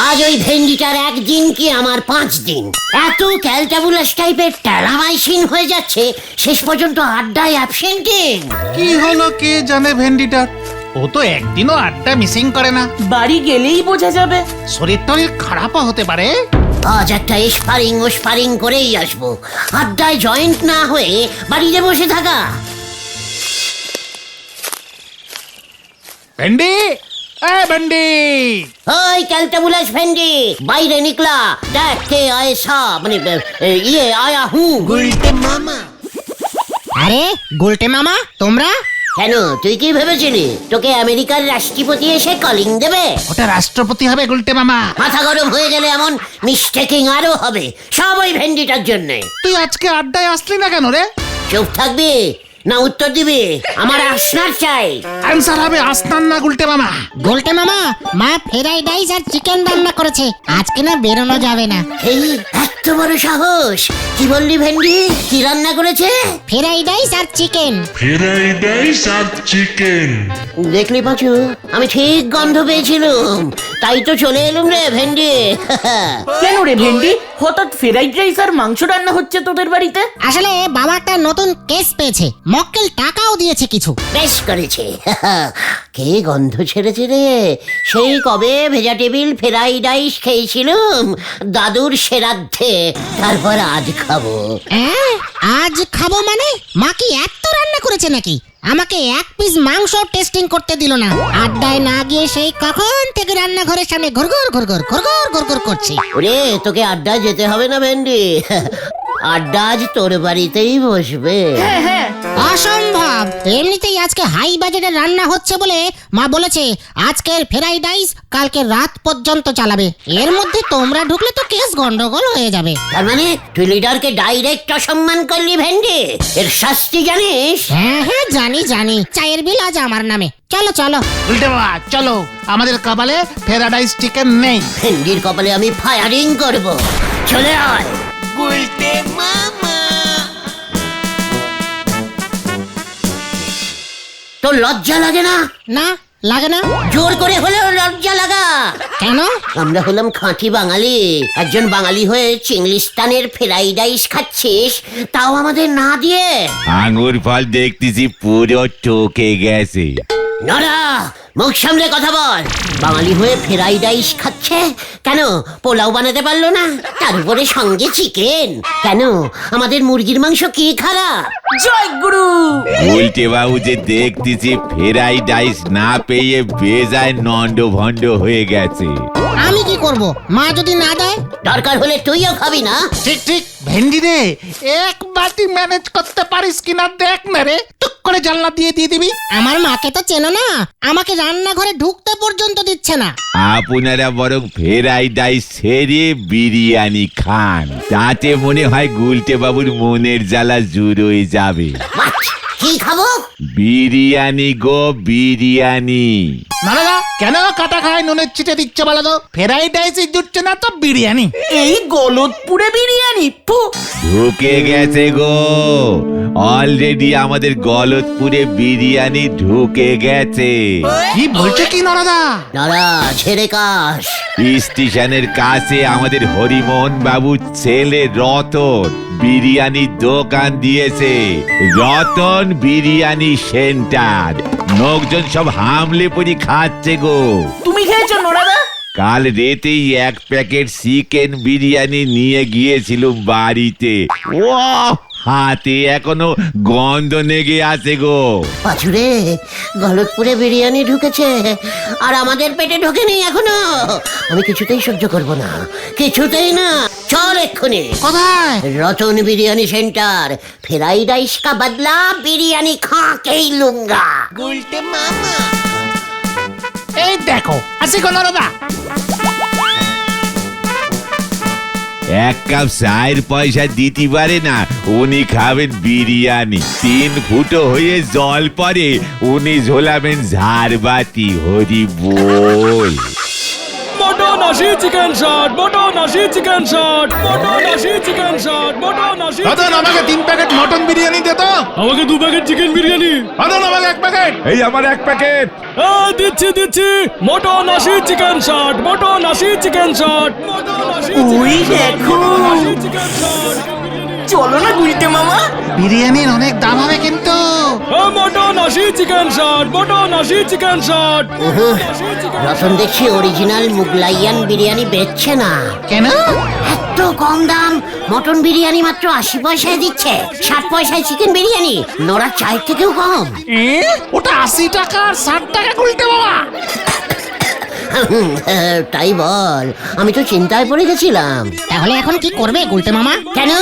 আজ ওই ভেন্ডিটার একদিন কি আমার 5 দিন। এত ক্যালটাবুলাস টাইপের ট্যালামাইসিন হয়ে যাচ্ছে, শেষ পর্যন্ত আড্ডায় অ্যাবসেন্টিং। কি হলো কে জানে ভেন্ডিটার, ও তো একদিনও আড্ডা মিসিং করে না। বাড়ি গেলেই বোঝা যাবে। শরীর টরীর খারাপও হতে পারে। আজ একটা স্পারিং করেই আসবো, আড্ডায় জয়েন্ট না হয়ে বাড়িতে বসে থাকা। ভেন্ডি, এ ভেন্ডি, ওই ক্যালটাবুলাস ভেন্ডি, বাইরে নিকলা, দেখ কে আয়েসা, মানে ইয়ে আয়া হু। গুলটে মামা। আরে গুলটে মামা, তোমরা? কেন, তুই কি ভেবেছিলি তোকে আমেরিকার রাষ্ট্রপতি এসে কলিং দেবে? ওটা রাষ্ট্রপতি হবে গুলটে মামা। মাথা গরম হয়ে গেলে এমন মিস্টেকিং আরো হবে, সব ওই ভেন্ডিটার জন্য। তুই আজকে আড্ডায় আসলি না কেন রে? চুপ থাকবি না উত্তর দিবি? আমার আসনার চাই। অ্যান্সার হবে আসনান না গুলটে মামা। গুলটে মামা, মা ফ্রাইড রাইস আর চিকেন রান্না করেছে, আজকে না বেরোনো যাবে না। এই এত বড় সাহস! কি বললি ভেন্ডি, কি রান্না করেছে? ফ্রাইড রাইস আর চিকেন। ফ্রাইড রাইস আর চিকেন। দেখলি পাঁচু, আমি ঠিক গন্ধ পেয়েছিলাম, তাই তো চলে এলুম রে ভেন্ডি। কেন রে ভেন্ডি, হঠাৎ ফ্রাইড রাইস আর মাংস রান্না হচ্ছে তোদের বাড়িতে? আসলে বাবা একটা নতুন কেস পেয়েছে, মক্কেল টাকাও দিয়েছে কিছু। বেশ করেছে। কে গন্ধ ছেড়েছে রে, সেই কবে ভেজা টেবিল ফ্রাইড রাইস খেয়েছিলাম দাদুর শ্রাদ্ধে, তারপর আজ খাবো। আজ খাবো মানে? মা কি এত রান্না করেছে নাকি? আমাকে এক পিস মাংস টেস্টিং করতে দিল না। আড্ডায় না গিয়ে সেই কখন থেকে রান্নাঘরের সামনে ঘুরঘুর করছে। ওরে, তোকে আড্ডায় যেতে হবে না ভেন্ডি, আড্ডা আজ তোর বাড়িতেই বসবে। হ্যাঁ হ্যাঁ, অসম্ভব! এমনিতেই আজকে হাই বাজেটের রান্না হচ্ছে বলে মা বলেছে আজকের ফ্রাইড রাইস কালকে রাত পর্যন্ত চালাবে। এর মধ্যে তোমরা ঢুকলে তো কেস গন্ডগোল হয়ে যাবে। তার মানে তুই লিডারকে ডাইরেক্ট অসম্মান করলি ভেন্ডি, এর শাস্তি জানিস? হ্যাঁ হ্যাঁ, জানি। চায়ের বিল আজ আমার নামে। চলো চলো গুলটে মামা চলো, আমাদের কপালে ফ্রাইড রাইস চিকেন নেই। ভেন্ডির কপালে আমি ফায়ারিং করব, চলে আয়। গুলটে মামা। তোর লজ্জা লাগে না? না লাগে না। জোর করে হলেও লজ্জা লাগা। কেন? আমরা হলাম খাঁটি বাঙালি, একজন বাঙালি হয়ে চিংলিস্তানের ফ্রাইড রাইস খাচ্ছিস, তাও আমাদের না দিয়ে। আঙুর ফল দেখতেছি পুরো ঠকে গেছে। নড়া, মুখ সামলে কথা বল। বাঙালি হয়ে ফ্রাইড রাইস খাচ্ছে, কেন পোলাও বানাতে পারলো না? তার উপরে সঙ্গে চিকেন। কেন আমাদের মুরগির মাংস কি খারাপ? জয় গুরু। উল্টে বাবু যে দেখতেছি ফ্রাইড রাইস না পেয়ে বেজায় নন্ড ভন্ড হয়ে গেছে। আমি কি করব? মা যদি না দেয়? দরকার হলে তুইও খাবি না? ঠিক ভেন্ডি রে, এক বাটি ম্যানেজ করতে পারিস কিনা দেখ না রে, টুক করে জানলা দিয়ে দিবি। আমার মাকে তো চেনো না, আমাকে রান্নাঘরে ঢুকতে পর্যন্ত দিচ্ছে না। আপনারা বরং ফ্রাইড রাইস ছেড়ে বিরিয়ানি খান, তাতে মনে হয় গুলটে বাবুর মনের জ্বালা জুড়োয় যাবে। কি খাবো? বিরিয়ানি গো, বিরিয়ানি। না কেন কাটা খায় নুনের চিটে দিচ্ছে বলো তো? ফ্রাইড রাইস জুটছে না তো বিরিয়ানি। এই গলতপুরে বিরিয়ানি, ফু। ঢুকে গেছে গো, অলরেডি আমাদের গলতপুরে বিরিয়ানি ঢুকে গেছে। কি বলছে কি নরদা? দাঁড়া, ছেড়ে কাশ। স্টেশনের কাছে আমাদের হরিমোহন বাবুর ছেলে রতন বিরিয়ানির দোকান দিয়েছে, রতন বিরিয়ানি সেন্টার। লোকজন সব হামলে পড়ি খাচ্ছে গো। তুমি খেয়েছো নোরাদা? কাল রাতেই 1 প্যাকেট চিকেন বিরিয়ানি নিয়ে গিয়েছিলুম বাড়িতে। ও হাতে এখনো গন্ধ লেগে আছে গো। পাঁচুরে, গলতপুরে বিরিয়ানি ঢুকেছে আর আমাদের পেটে ঢোকেনি এখনো। আমি কিছুতেই সহ্য করব না, কিছুতেই না। চল এক্ষুনি। কোথায়? Ratan biryani centre. Fried rice কা বদলা বিরিয়ানি খা के ही लूंगा। গুলটে মামা। এই দেখো আসি গো নরদা। 1 কাপ চায়ের পয়সা দিতে পারে না, উনি খাবেন বিরিয়ানি। 3 ফুটো হয়ে জল পরে উনি ঝোলাবেন ঝাড়বাতি। হরি বল। মোটো মটন আশি চিকেন শট, মটন আশি চিকেন শট, মটন আশি চিকেন শট, মটন আশি। দাদা আমাকে 3 প্যাকেট মটন বিরিয়ানি দে তো। আমাকে 2 প্যাকেট চিকেন বিরিয়ানি। দাদা আমাকে 1 প্যাকেট। এই আমার 1 প্যাকেট। দিচ্ছি মটন আশি চিকেন শট, মটন আশি চিকেন শট, মটন আশি। ওই দেখো, চিকেন শট। চলো না গুলটে মামা। বিরিয়ানির অনেক দাম হবে কিন্তু। মটন আশি চিকেন শট, মটন আশি চিকেন শট। রতন দেখছি অরিজিনাল মুগলাইয়ান বিরিয়ানি বেচছে না। কেন? এত কম দাম মটন বিরিয়ানি মাত্র 80 পয়সায় দিচ্ছে। 60 পয়সায় চিকেন বিরিয়ানি, নোরা চায়ের থেকেও কম। ওটা 80 টাকা আর 60 টাকা গুলটে বাবা। তাই বল, আমি তো চিন্তায় পড়ে গেছিলাম। তাহলে এখন কি করবে গুলটে মামা? কেন?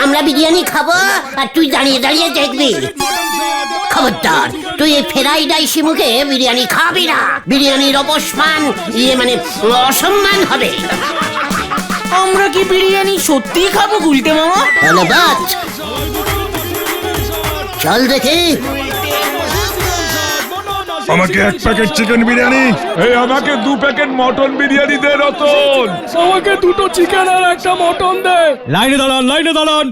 আমরা বিরিয়ানি খাবো আর তুই দাঁড়িয়ে দাঁড়িয়ে দেখবি। খবরদার, তুই এই ফেরাই ডাইসি মুখে বিরিয়ানি খাবি না। বিরিয়ানির অপমান, মানে অসম্মান হবে। আমরা কি বিরিয়ানি সত্যি খাবো গুলটে মামা? হলো বাত, চল দেখি। আমাকে 1 প্যাকেট চিকেন বিরিয়ানি। এই আমাকে 2 প্যাকেট মটন বিরিয়ানি দে রতন। আমাকে 2টো চিকেন আর 1টা মটন দে। লাইনে দাঁড়ান, লাইনে দাঁড়ান।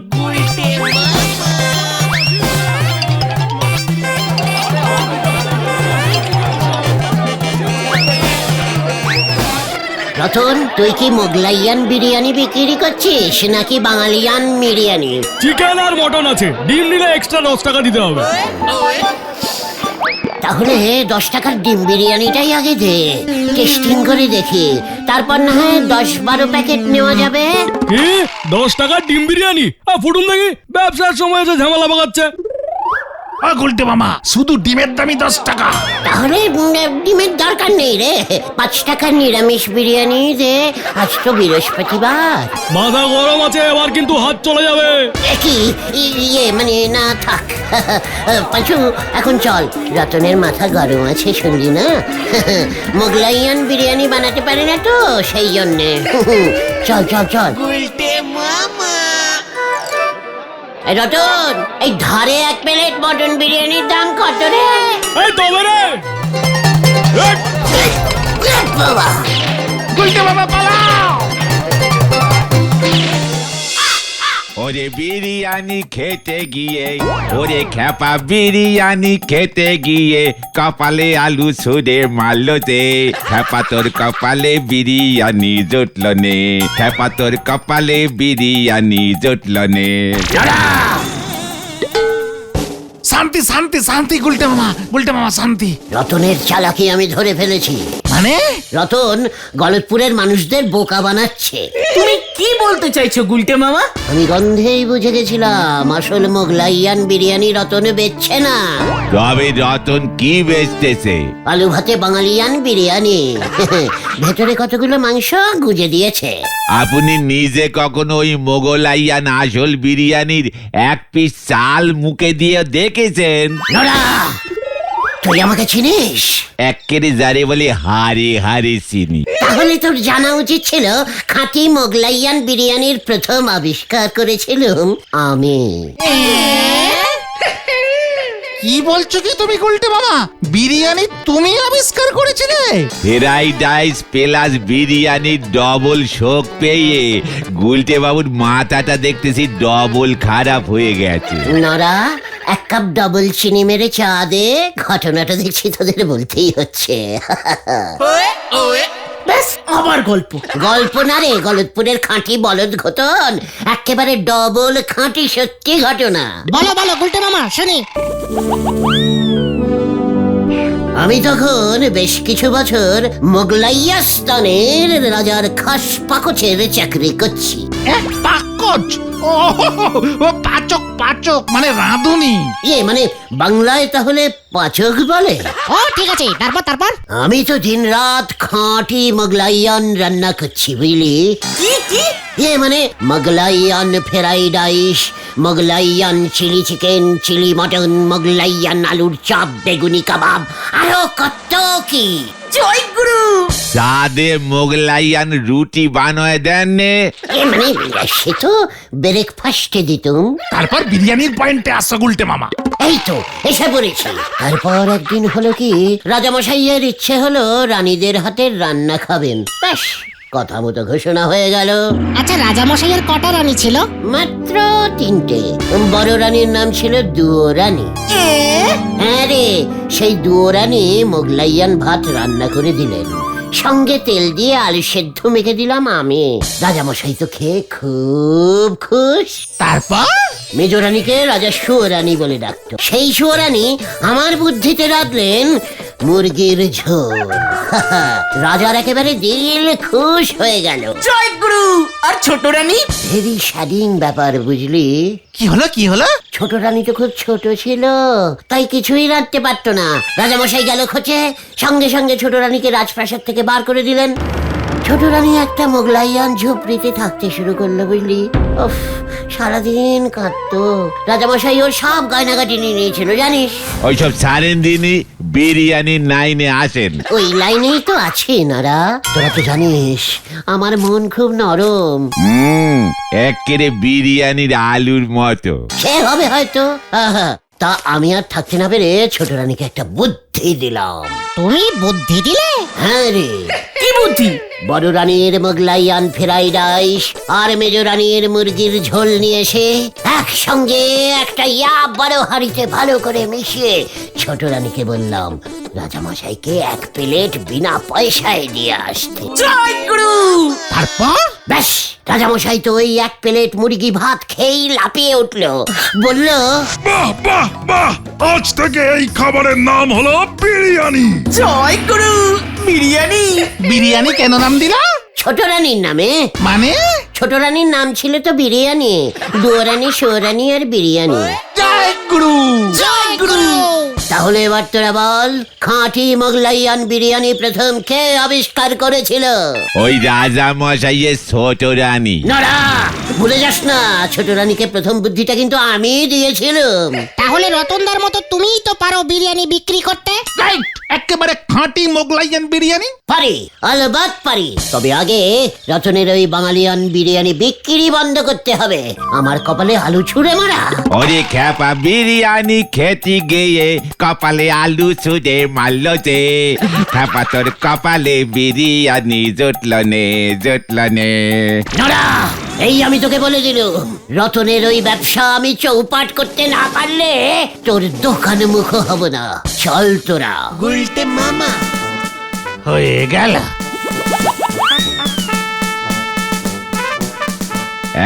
রতন, তুই কি মোগলাইয়ান বিরিয়ানি বিক্রি করছিস নাকি বাঙালিয়ান বিরিয়ানি? চিকেন আর মটন আছে, ডিম নিলে এক্সট্রা 10 টাকা দিতে হবে। তাহলে 10 টাকার ডিম বিরিয়ানিটাই আগে দে, টেস্টিং করে দেখি, তারপর না হয় 10-12 প্যাকেট নেওয়া যাবে। কি 10 টাকার ডিম বিরিয়ানি? ফুটুন দেখি, ব্যবসার সময় এসে ঝামেলা পাকাচ্ছে। গুলটে মামা, শুধু ডিমের দামই 10 টাকা। তাহলে ডিমের দরকার নেই রে, 5 টাকার নিরামিষ বিরিয়ানি দে। আজ তো বৃহস্পতিবার। মাথা গরম আছে, এবার কিন্তু হাত চলে যাবে। কি মানে না থাক। পাঁচু, এখন চল, রতনের মাথা গরম আছে শুনলি না? মোগলাইয়ান বিরিয়ানি বানাতে পারে না তো, সেই জন্যে। চল চল চল। এই রতন, এই ধারে 1 প্লেট মটন বিরিয়ানির দাম কত রে? এই তবে রে, বাবা, গুলটে মামা পালাও। ওরে বিরিয়ানি খেতে গিয়ে, ওরে খ্যাপা বিরিয়ানি খেতে গিয়ে কপালে আলু ছুঁড়ে মারলোতে। খ্যাপা তোর কপালে বিরিয়ানি জুটল নে, খ্যাপা তোর কপালে বিরিয়ানি জুটল নে। শান্তি শান্তি শান্তি গুলটে মামা শান্তি। রতনের চালাকি আমি ধরে ফেলেছি। মানে? রতন গলতপুরের মানুষদের বোকা বানাচ্ছে। তুমি কি বলতে চাইছো গুলটে মামা? আমি গন্ধেই বুঝে গেছিলাম আসল মোগলাইয়ান বিরিয়ানি রতনে বেচছে না। তবে রতন কি বেচতেছে? আলু ভাতে বাঙালিয়ান বিরিয়ানি। ভেতরে কতগুলো মাংস গুজে দিয়েছে। আপনি নিজে কখনো ওই মোগলাইয়ান আসল বিরিয়ানির 1 পিস চাল মুখে দিয়ে দেখেছেন? নোরা, তুই আমাকে চিনিস? একেরে যারে বলে হারে হারে চিনি। তাহলে তোর জানা উচিত ছিল খাঁটি মোগলাইয়ান বিরিয়ানির প্রথম আবিষ্কার করেছিলাম আমি। কি বলছো কি তুমি গুলটে মামা? বিরিয়ানি তুমি আবিষ্কার করেছিলে? ফ্রাইড রাইস প্লাস বিরিয়ানির ডবল শোক পেয়ে গুলটে বাবুর মাথাটা দেখতেছি ডবল খারাপ হয়ে গেছে। নরা, 1 কাপ ডবল চিনি মেরে চা দে। ঘটনাটা দেখছি তোদের বলতেই হচ্ছে। ব্যাস, আবার গল্প। গল্প না রে, গলতপুরের খাঁটি বলদ ঘটন, একেবারে ডবল খাঁটি সত্যি ঘটনা। বলো বলো গুলটে মামা, শুনি। আমি তখন বেশ কিছু বছর মোগলাইয়াস্তানের রাজার খাস পাকচের চাকরি করছি। পাকচ? ও পাচক মানে রাঁধুনি। মানে বাংলায় তাহলে পাচক বলে। ও ঠিক আছে, তারপর? আমি তো দিনরাত খাঁটি মোগলাইয়ান রান্না করছি, বুঝলি? কি? মানে মোগলাইয়ান ফ্রাইড রাইস, মোগলাইয়ান চিলি চিকেন, চিলি মটন, মোগলাইয়ান আলুর চপ, বেগুনি কাবাব, আরো কত কি। জয় গুরু। সাদে মোগলাইয়ান রুটি বানায় দেন নে। মানে সে তো ব্রেকফাস্টে দিতুম। তারপর বিরিয়ানির পয়েন্টে আসো গুলটে মামা। এই তো এসে পড়েছি। তারপর একদিন হলো কি, রাজামশাইয়ের ইচ্ছে হলো রানীদের হাতের রান্না খাবেন। ব্যাস, কথা মতো ঘোষণা হয়ে গেল। আচ্ছা রাজামশাইয়ের কটা রানী ছিল? মাত্র 3টে। বড় রানীর নাম ছিল দুয়োরানী। হ্যাঁ রে, সেই দুয়োরানী মোগলাইয়ান ভাত রান্না করে দিলেন, সঙ্গে তেল দিয়ে আলু সেদ্ধ মেখে দিলাম আমি। রাজামশাই তো খেয়ে খুব খুশ। তারপর মেজরানীকে রাজা সুয়োরানী বলে ডাকতো। সেই সুয়োরানী আমার বুদ্ধিতে রাঁধলেন মুরগির ঝোল। রাজার একেবারে দিল খুশ হয়ে গেল। জয় গুরু। আর ছোট রানী? ভেরি স্যাডিং ব্যাপার, বুঝলি? কি হলো কি হলো? ছোট রানী তো খুব ছোট ছিল, তাই কিছুই রাঁধতে পারতো না। রাজামশাই গেল খোঁজে, সঙ্গে সঙ্গে ছোট রানীকে রাজপ্রাসাদ থেকে বার করে দিলেন। ছোট রানী একটা মোগলাইয়ান ঝুপড়িতে থাকতে শুরু করলো, বুঝলি? উফ, সারাদিন কাঁদতো। রাজামশাই ওর সব গয়নাগাটি নিয়ে নিয়েছিল, জানিস? ওইসব সারেন দিনই বিরিয়ানির লাইনে আসেন। ওই লাইনেই তো আছে নারা। তোরা তো জানিস আমার মন খুব নরম। একেবারে বিরিয়ানির আলুর মতো। সে হবে হয়তো। আহা, তা আমি আর থাকতে না পেরে ছোট রানীকে একটা বুদ্ধি দিলাম। তুমি বুদ্ধি দিলে? হ্যাঁ রে। কি বুদ্ধি? বড় রানীর মোগলাইয়ান ফ্রাইড রাইস আর মেজ রানীর মুরগির ঝোল নিয়ে এসে একসঙ্গে একটা বড় হাঁড়িতে ভালো করে মিশিয়ে ছোট রানীকে বললাম রাজামশাইকে 1 প্লেট বিনা পয়সায় দিয়ে আসতে। জয় গুরু। তারপর ব্যাস, রাজামশাই তো ওই 1 প্লেট মুরগি ভাত খেয়েই লাফিয়ে উঠলো, বলল, বাহ বাহ বাহ, আজ থেকে এই খাবারের নাম হলো বিরিয়ানি। জয় গুরু। বিরিয়ানি? বিরিয়ানি কেন নাম দিলা? ছোট রানীর নামে। মানে? ছোট রানীর নাম ছিল তো বিরিয়ানি, দুয়োরানী, সুয়োরানী আর বিরিয়ানি। জয় গুরু। জয় গুরু। তাহলে এবার তোরা বল, খাঁটি মোগলাইয়ান বিরিয়ানি প্রথম কে আবিষ্কার করেছিল? ওই রাজা মশাইয়ের ছোট রানী। নড়া, ভুলে যাস না, ছোট রানীকে প্রথম বুদ্ধিটা কিন্তু আমি দিয়েছিলাম। তাহলে রতনদার মতো তুমিই তো পারো বিরিয়ানি বিক্রি করতে। রাইট, একেবারে খাঁটি মোগলাইয়ান বিরিয়ানি। পারি, আলবাত পারি। তবে আগে রতনের ওই বাঙালিয়ান বিরিয়ানি বিক্রি বন্ধ করতে হবে। আমার কপালে আলু ছুঁড়ে মারা। ওরে খ্যাপা, বিরিয়ানি খেতে গিয়ে কপালে আলু ছুঁড়ে মারল যে। খ্যাপা তোর কপালে বিরিয়ানি জুটল নে, জুটল নে। নড়া, এই আমি তোকে বলে দিলুম, রতনের ওই ব্যবসা আমি চৌপাট করতে না পারলে তোর দোকান মুখ হব না। চল তোরা। গুলটে মামা হয়ে গেল।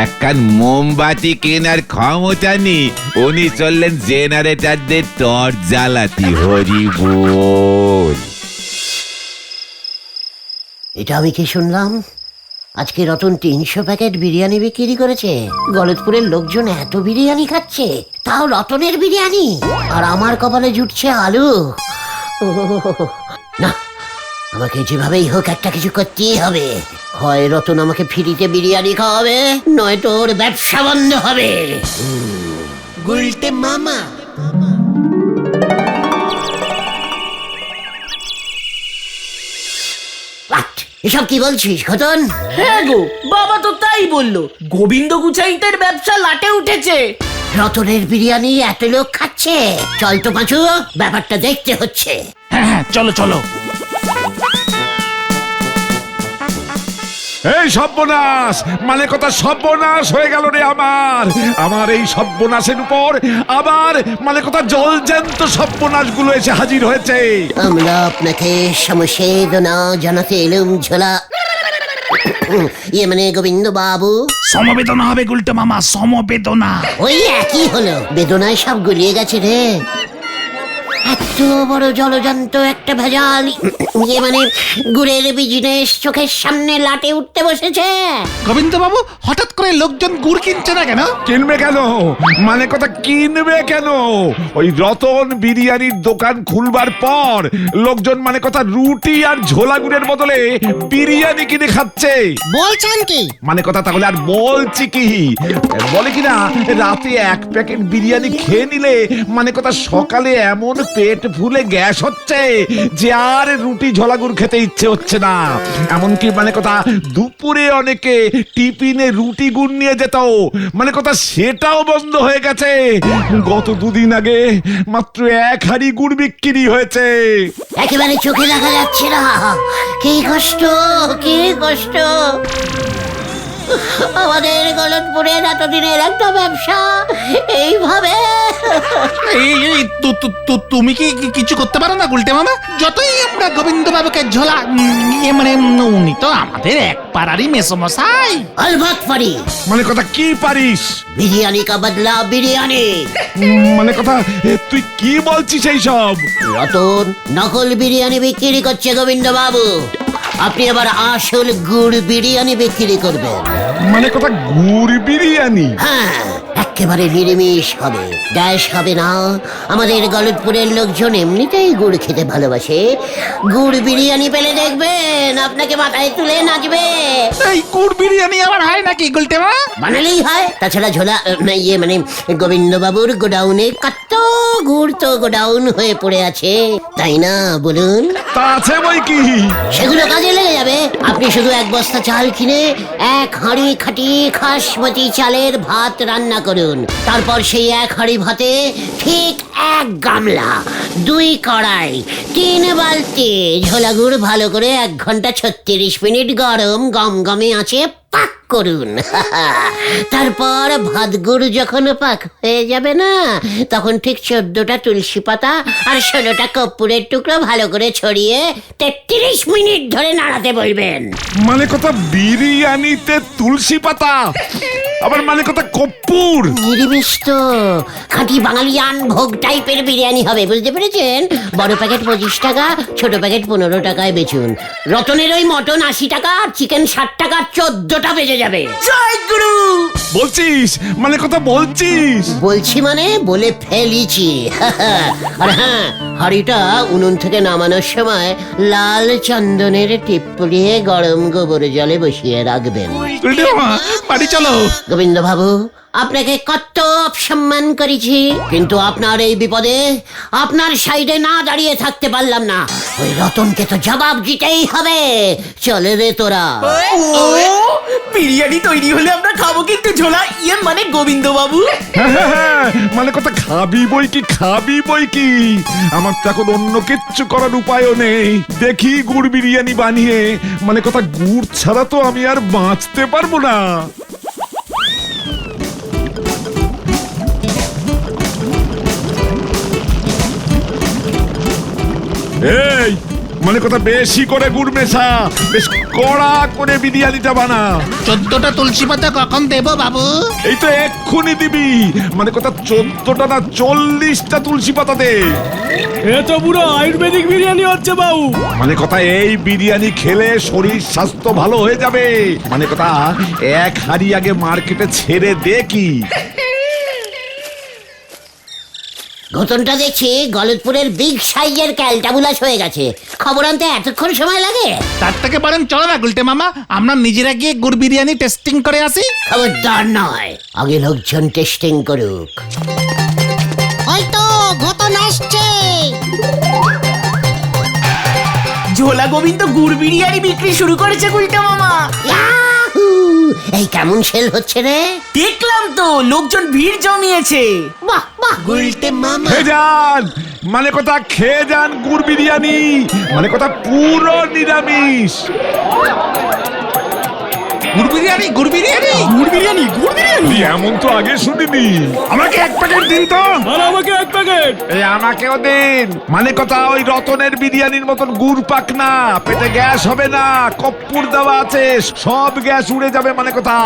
একখান মোমবাতি কেনার ক্ষমতা নেই, উনি চললেন জেনারেটরদের টর্চ জ্বালাতি। হরি বল। এটা আমি কি শুনলাম? আজকে রতন 300 প্যাকেট বিরিয়ানি বিক্রি করেছে। গলতপুরের লোকজন এত বিরিয়ানি খাচ্ছে, তাও রতনের বিরিয়ানি, আর আমার কপালে জুটছে আলু। না, আমাকে যেভাবেই হোক একটা কিছু করতেই হবে। হয় রতন আমাকে ফ্রিতে বিরিয়ানি খাওয়াবে, নয়তো ওর ব্যবসা বন্ধ হবে। গুলটে মামা। What? এসব কি বলছিস খতন? হ্যাঁ গো, বাবা তো তাই বললো। গোবিন্দ গুচাইতের ব্যবসা লাটে উঠেছে। রতনের বিরিয়ানি এত লোক খাচ্ছে। চল তো পাঁচু, ব্যাপারটা দেখতে হচ্ছে। হ্যাঁ হ্যাঁ, চলো চলো। এই সর্বনাশ, মানে কথা সর্বনাশ হয়ে গেল রে আমার। আমার এই সর্বনাশের উপর আবার মানে কথা জলজ্যান্ত সর্বনাশ গুলো এসে হাজির হয়েছে। আমরা আপনাকে সমবেদনা জানাতে এলুম ঝোলা। ইয়ে মানে গোবিন্দ বাবু। সমবেদনা হবে গুলটে মামা, সমবেদনা। ওই একই হলো, বেদনায় সব গুলিয়ে গেছে রে। এত বড় জলজান্ত একটা ভেজাল, ইয়ে মানে গুড়ের বিজনেস চোখের সামনে লাটে উঠতে বসেছে। গোবিন্দ বাবু, হঠাৎ করে লোকজন গুড় কিনছে না কেন? কিনবে কেন? মানে কথা কিনবে কেন? ওই রতন বিরিয়ানির দোকান খুলবার পর লোকজন মানে কথা রুটি আর ঝোলা গুড়ের বদলে বিরিয়ানি কিনে খাচ্ছে। বলছেন কি? মানে কথা তাহলে আর বলছি কি, বলে কিনা রাতে 1 প্যাকেট বিরিয়ানি খেয়ে নিলে মানে কথা সকালে এমন পেট ফুলে গ্যাস হচ্ছে যে আর রুটি ঝোলাগুড় খেতে ইচ্ছে হচ্ছে না। এমনকি মানে কথা দুপুরে অনেকে টিফিনে রুটি গুড় নিয়ে যেত, মানে কথা সেটাও বন্ধ হয়ে গেছে। গত দুদিন আগে মাত্র 1 হাঁড়ি গুড় বিক্রি হয়েছে। একেবারে চোখে দেখা যাচ্ছে না। কি কষ্ট, কি কষ্ট। আমাদের গলতপুরের এতদিনের একটা ব্যবসা এইভাবে। তুমি কি কিছু করতে পারো না গুলটে মামা? যতই আমরা গোবিন্দ বাবুকে ঝোলা মানে উনি তো আমাদের এক পাড়ারই মেসমশাই। অলবাত পারি। মানে কথা কি পারিস? বিরিয়ানি কা বদলা বিরিয়ানি। মানে কথা তুই কি বলছিস এই সব? রতন নকল বিরিয়ানি বিক্রি করছে গোবিন্দ বাবু, আপনি আবার আসল গুড় বিরিয়ানি বিক্রি করবেন। মানে কথা গুড় বিরিয়ানি? হ্যাঁ, একেবারে নিরামিষ হবে, গ্যাস হবে না। আমাদের গলতপুরের লোকজন এমনিতেই গুড় খেতে ভালোবাসে। গুড় বিরিয়ানি পেলে দেখবেন আপনাকে মাথায় তুলে নাচবে। এই গুড় বিরিয়ানি আবার হয় নাকি গুলটে মামা? বানালেই হয়। তাছাড়া ঝোলা মানে গোবিন্দ বাবুর গোডাউনে কত গুড় তো গোডাউন হয়ে পড়ে আছে, তাই না বলুন? তা আছে বই কি? সেগুলো কাজে লেগে যাবে। আপনি শুধু 1 বস্তা চাল কিনে 1 হাঁড়ি খাঁটি খাসমতি চালের ভাত রান্না করুন। তারপর সেই 1 হাঁড়ি ভাতে ঠিক 1 গামলা, 2 কড়াই, 3 বালতি ঝোলা গুড় ভালো করে 1 ঘন্টা 36 মিনিট গরম গমগমে আঁচে পাক করুন। তারপর ভাত গুড় যখন পাক হয়ে যাবে না, তখন ঠিক 14টা তুলসী পাতা আর 16টা কর্পূরের টুকরো ভালো করে ছড়িয়ে 33 মিনিট ধরে নাড়াতে বলবেন। মানে কথা বিরিয়ানিতে তুলসী পাতা, আবার মানে কথা কর্পূর? নিরামিষ তো, খাঁটি বাঙালিয়ান ভোগ টাইপের বিরিয়ানি হবে, বুঝতে পেরেছেন? বড় প্যাকেট 25 টাকা, ছোট প্যাকেট 15 টাকায় বেচুন। রতনের ওই মটন 80 টাকা, চিকেন 60 টাকা, 14টা বেজে যাবে। জয় গুরু। বলছিস? মানে কথা বলছিস? বলছি মানে বলে ফেলিছি। আর হ্যাঁ, হাঁড়িটা উনুন থেকে নামানোর সময় লাল চন্দনের টিপ পরিয়ে গরম গোবর জলে বসিয়ে রাখবেন। গুলটে মামা বাড়ি চলো। গোবিন্দ বাবু, আপনাকে কত অপসম্মান করেছি, কিন্তু আপনার এই বিপদে আপনার সাইডে না দাঁড়িয়ে থাকতে পারলাম না। ওই রতনকে তো জবাব দিতেই হবে। চলে রে তোরা। ও বিরিয়ানি তৈরি হলে আমরা খাবো কিন্তু ঝোলা, মানে গোবিন্দ বাবু। হ্যাঁ, মানে কথা খাবি বই কি, খাবি বই কি। আমার তো এখন অন্য কিচ্ছু করার উপায়ও নেই। দেখি গুড় বিরিয়ানি বানিয়ে, মানে কথা গুড় ছাড়া তো আমি আর বাঁচতে পারবো না। এই মানে কথা বেশি করে গুড় মেশা, বেশ কড়া করে বিরিয়ানিটা বানা। 14টা তুলসী পাতা কখন দেবো বাবু? এই তো এক্ষুনি দিবি। মানে কথা 14টা না 40টা তুলসী পাতা দে। এ তো পুরো আয়ুর্বেদিক বিরিয়ানি হচ্ছে বাবু। মানে কথা এই বিরিয়ানি খেলে শরীর স্বাস্থ্য ভালো হয়ে যাবে। মানে কথা 1 হাঁড়ি আগে মার্কেটে ছেড়ে দে কি। ঘটনটা দেখছি গলতপুরের বিগ সাইজের ক্যালটাবুলাস হয়ে গেছে। খবর আনতে এতক্ষণ সময় লাগে? তার থেকে বলেন চলো না গুলটে মামা, আমরা নিজেরা গিয়ে গুড় বিরিয়ানি টেস্টিং করে আসি। খবরদার নয়, আগে লোকজন টেস্টিং করুক। ওই তো ঘটন আসছে। ঝোলা গোবিন্দ গুড় বিরিয়ানি বিক্রি শুরু করেছে গুলটে মামা। ইয়াহু! এই কেমন সেল হচ্ছে রে? দেখলাম তো, লোকজন ভিড় জমিয়েছে। বাহ বাহ। গুলটে মামা খেয়ে যান, মানে কথা খেয়ে যান গুড় বিরিয়ানি। মানে কথা পুরো নিরামিষ। গুড় বিরিয়ানি, গুড় বিরিয়ানি, গুড় বিরিয়ানি, গুড় বিরিয়ানি। তুই এমন তো আগে শুনিনি। আমাকে 1 প্যাকেট দিন তো। আর আমাকে 1 প্যাকেট। এই আমাকেও দিন। মানে কথা ওই রতনের বিরিয়ানির মতন গুড় পাক না, পেটে গ্যাস হবে না, কর্পূর দেওয়া আছে, সব গ্যাস উড়ে যাবে। মানে কথা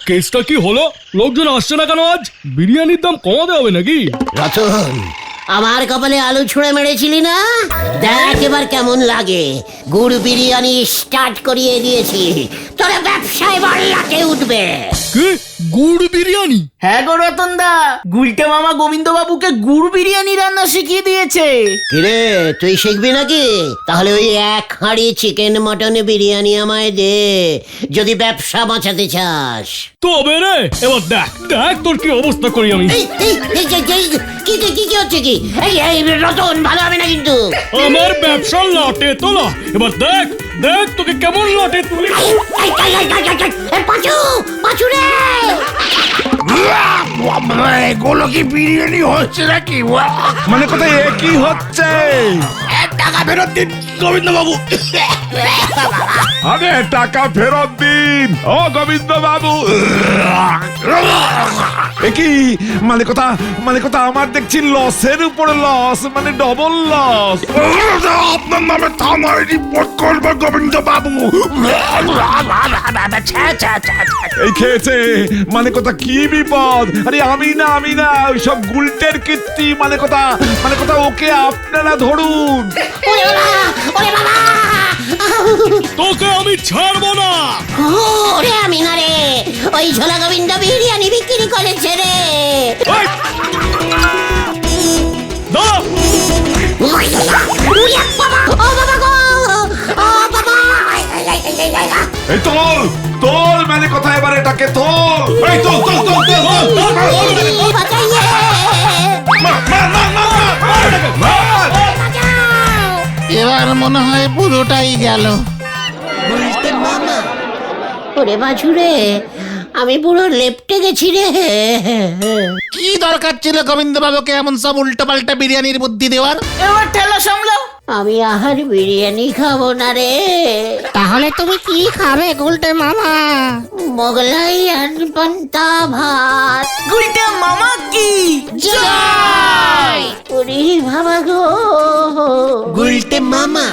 কেসটা কি হলো? লোকজন আসছে না কেন আজ? বিরিয়ানির দাম কমাতে হবে নাকি? রতন, আমার কপালে আলু ছুঁড়ে মেরেছিলি না? দেখ এবার কেমন লাগে। গুড় বিরিয়ানি স্টার্ট করিয়ে দিয়েছি, তোরা ব্যবসায় এবার লাটে উঠবে। কি গুড় বিরিয়ানি? হ্যাঁ গো রতন দা, গুলটে মামা গোবিন্দ বাবুকে গুড় বিরিয়ানি রান্না শিখিয়ে দিয়েছে। কিরে তুই শিখবি নাকি? তাহলে ওই এক হাঁড়ি চিকেন মটন বিরিয়ানি আমায় দে, যদি ব্যবসা বাঁচাতে চাস। তবে রে, এবার দেখ দেখ তোর কি অবস্থা করি আমি। কি হচ্ছে কি? এই রতন, ভালো হবে না কিন্তু। আমার ব্যবসা লাটে তোলা, এবার দেখ দেখ তোকে কেমন লাটে তুলি। পাঁচু রে! এগুলো কি বিরিয়ানি হচ্ছে নাকি? মানে কথা এ কি হচ্ছে? টাকা ফেরত দিন গোবিন্দ বাবু। আরে টাকা ফেরত দিন ও গোবিন্দ বাবু। এ কি মানে কথা আমার দেখছি লসের উপর লস, মানে ডবল লস। আপনার নামে থানায় রিপোর্ট করবো গোবিন্দ বাবু। এই খেয়েছে মানে কথা কি বিপদ? আরে আমি না ওইসব গুলটের কীর্তি, মানে কথা ওকে আপনারা ধরুন। ওরে বাবা! তোকে আমি ছাড়বো না। ওরে আমি না রে, ওই ঝোলা গোবিন্দ বিরিয়ানি বিক্রি করেছে রে। এই! দাঁড়া! উড়িয়া বাবা! ও বাবা গো! ও বাবা! এই তোল মানে কথা, এবার এটাকে তোল। এই তোল। এই বাঁচাইয়ে! এবার মনে হয় পুরোটাই গেল। ওরে বাছুরে, আমি পুরো লেপটে গেছি রে। কি দরকার ছিল গোবিন্দ বাবুকে এমন সব উল্টো পাল্টা বিরিয়ানির বুদ্ধি দেওয়ার? এবার ঠেলা সামলাও। আমি আহার বিরিয়ানি খাবো না রে। তাহলে তুমি কি খাবে গুলটে মামা? মোগলাই আর পান্তা ভাত। গুলটে মামা কি ওরে বাবা গো! গুলটে মামা